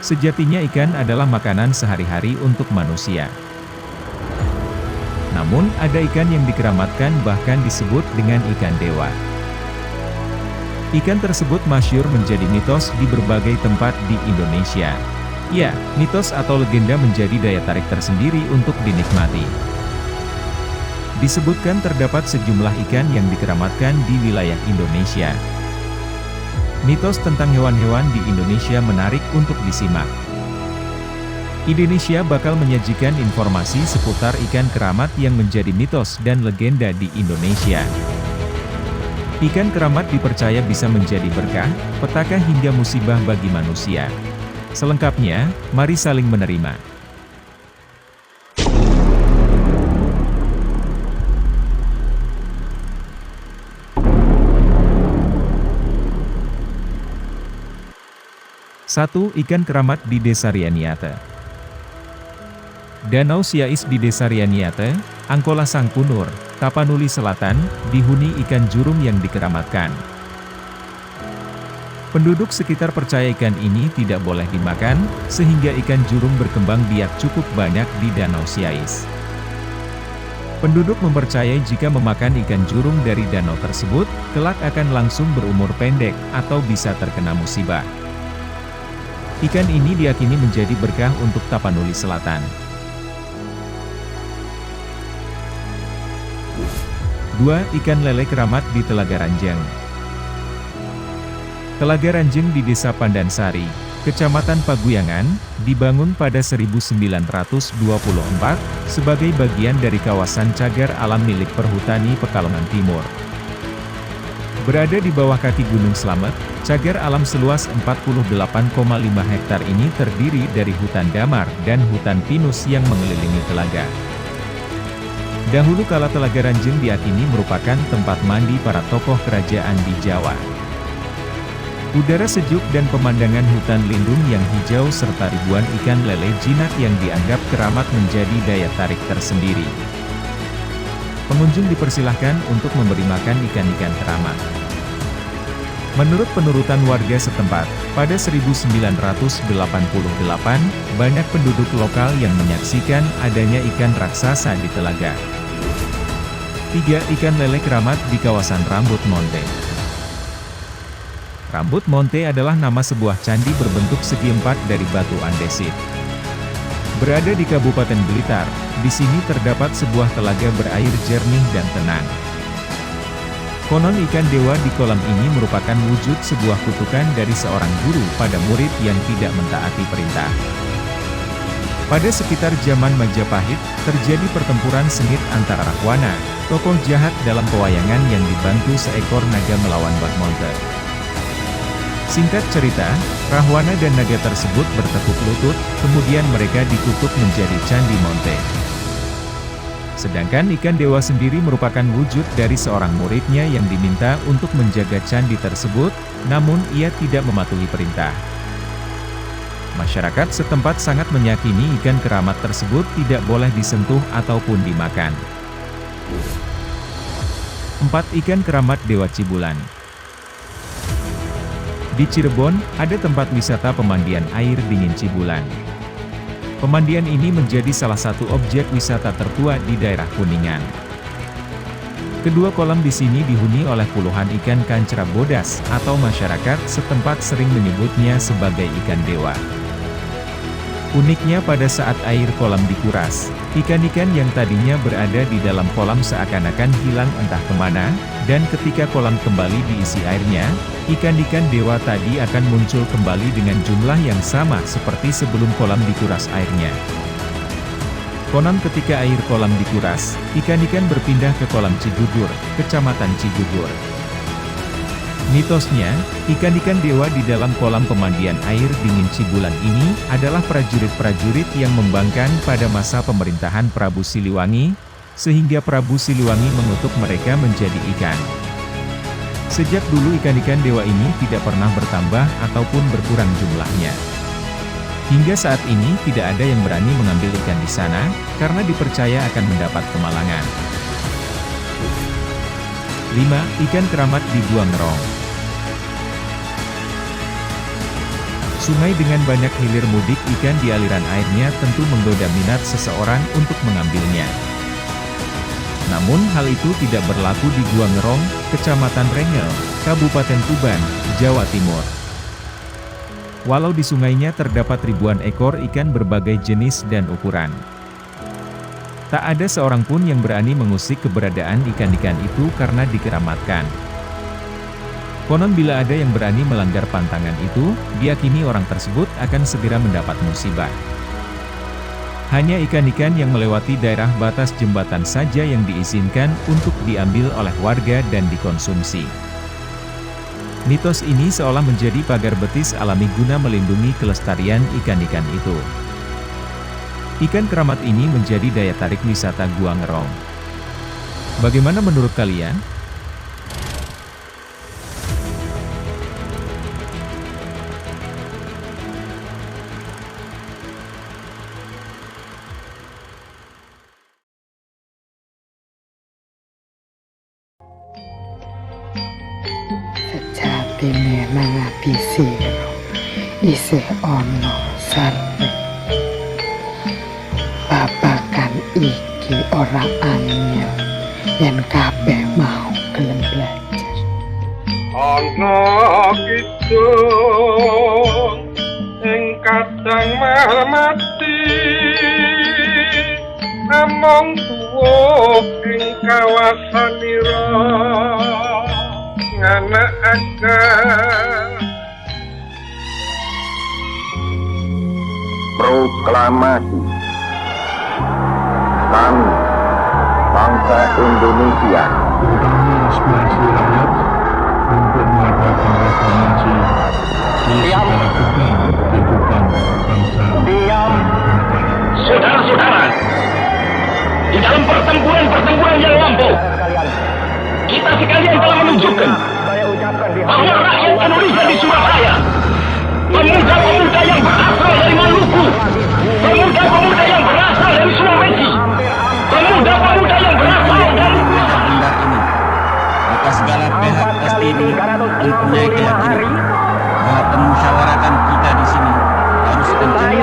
Sejatinya ikan adalah makanan sehari-hari untuk manusia. Namun, ada ikan yang dikeramatkan bahkan disebut dengan ikan dewa. Ikan tersebut masyhur menjadi mitos di berbagai tempat di Indonesia. Ya, mitos atau legenda menjadi daya tarik tersendiri untuk dinikmati. Disebutkan terdapat sejumlah ikan yang dikeramatkan di wilayah Indonesia. Mitos tentang hewan-hewan di Indonesia menarik untuk disimak. Indonesia bakal menyajikan informasi seputar ikan keramat yang menjadi mitos dan legenda di Indonesia. Ikan keramat dipercaya bisa menjadi berkah, petaka hingga musibah bagi manusia. Selengkapnya, mari saling menerima. Satu, ikan keramat di Desa Rianiate. Danau Siais di Desa Rianiate, Angkola Sangkunur, Tapanuli Selatan, dihuni ikan jurum yang dikeramatkan. Penduduk sekitar percaya ikan ini tidak boleh dimakan, sehingga ikan jurum berkembang biak cukup banyak di Danau Siais. Penduduk mempercayai jika memakan ikan jurum dari danau tersebut, kelak akan langsung berumur pendek, atau bisa terkena musibah. Ikan ini diyakini menjadi berkah untuk Tapanuli Selatan. 2. Ikan lele keramat di Telaga Ranjeng. Telaga Ranjeng di Desa Pandansari, Kecamatan Paguyangan, dibangun pada 1924, sebagai bagian dari kawasan cagar alam milik Perhutani Pekalongan Timur. Berada di bawah kaki Gunung Slamet, cagar alam seluas 48,5 hektar ini terdiri dari hutan damar dan hutan pinus yang mengelilingi telaga. Dahulu kala Telaga Ranjeng diyakini merupakan tempat mandi para tokoh kerajaan di Jawa. Udara sejuk dan pemandangan hutan lindung yang hijau serta ribuan ikan lele jinak yang dianggap keramat menjadi daya tarik tersendiri. Pengunjung dipersilahkan untuk memberi makan ikan-ikan keramat. Menurut penurutan warga setempat, pada 1988, banyak penduduk lokal yang menyaksikan adanya ikan raksasa di telaga. 3. Ikan lele keramat di kawasan Rambut Monte. Rambut Monte adalah nama sebuah candi berbentuk segi empat dari batu andesit. Berada di Kabupaten Blitar, di sini terdapat sebuah telaga berair jernih dan tenang. Konon ikan dewa di kolam ini merupakan wujud sebuah kutukan dari seorang guru pada murid yang tidak mentaati perintah. Pada sekitar zaman Majapahit, terjadi pertempuran sengit antara Rahwana, tokoh jahat dalam pewayangan yang dibantu seekor naga melawan Mbah Monte. Singkat cerita, Rahwana dan naga tersebut bertekuk lutut, kemudian mereka dikutuk menjadi Candi Monte. Sedangkan ikan dewa sendiri merupakan wujud dari seorang muridnya yang diminta untuk menjaga candi tersebut, namun ia tidak mematuhi perintah. Masyarakat setempat sangat meyakini ikan keramat tersebut tidak boleh disentuh ataupun dimakan. 4. Ikan keramat Dewa Cibulan. Di Cirebon, ada tempat wisata pemandian air dingin Cibulan. Pemandian ini menjadi salah satu objek wisata tertua di daerah Kuningan. Kedua kolam di sini dihuni oleh puluhan ikan kancra bodas, atau masyarakat setempat sering menyebutnya sebagai ikan dewa. Uniknya pada saat air kolam dikuras, ikan-ikan yang tadinya berada di dalam kolam seakan-akan hilang entah kemana, dan ketika kolam kembali diisi airnya, ikan-ikan dewa tadi akan muncul kembali dengan jumlah yang sama seperti sebelum kolam dikuras airnya. Konon ketika air kolam dikuras, ikan-ikan berpindah ke kolam Cigugur, Kecamatan Cigugur. Mitosnya, ikan-ikan dewa di dalam kolam pemandian air dingin Cibulan ini adalah prajurit-prajurit yang membangkang pada masa pemerintahan Prabu Siliwangi, sehingga Prabu Siliwangi mengutuk mereka menjadi ikan. Sejak dulu ikan-ikan dewa ini tidak pernah bertambah ataupun berkurang jumlahnya. Hingga saat ini tidak ada yang berani mengambil ikan di sana, karena dipercaya akan mendapat kemalangan. 5. Ikan keramat di Gua Ngerong. Sungai dengan banyak hilir mudik ikan di aliran airnya tentu menggoda minat seseorang untuk mengambilnya. Namun hal itu tidak berlaku di Gua Ngerong, Kecamatan Rengel, Kabupaten Tuban, Jawa Timur. Walau di sungainya terdapat ribuan ekor ikan berbagai jenis dan ukuran, tak ada seorang pun yang berani mengusik keberadaan ikan-ikan itu karena dikeramatkan. Konon bila ada yang berani melanggar pantangan itu, diyakini orang tersebut akan segera mendapat musibah. Hanya ikan-ikan yang melewati daerah batas jembatan saja yang diizinkan untuk diambil oleh warga dan dikonsumsi. Mitos ini seolah menjadi pagar betis alami guna melindungi kelestarian ikan-ikan itu. Ikan keramat ini menjadi daya tarik wisata Gua Ngerong. Bagaimana menurut kalian? Sejatine nang ati sira isih ana sarep. Babagan iki ora angel yen kabeh mau gelem belajar. Ana kidung ing kadang mati, among tuwa ing kawasanira nganakaken proklamasi kami bangsa Indonesia terutama aspirasi rakyat untuk mengadakan reformasi di segala bidang kehidupan bangsa dan negara. Saudara-saudara, di dalam pertempuran yang lampau, kita sekalian telah menunjukkan bahwa rakyat Indonesia di Surabaya, pemuda-pemuda yang berasal dari Maluku, pemuda-pemuda yang berasal dari Sulawesi, pemuda-pemuda yang berasal dari benda ini, maka segala pihak pasti mempunyai keyakinan bahwa pemusyawaratan kita di sini harus kencang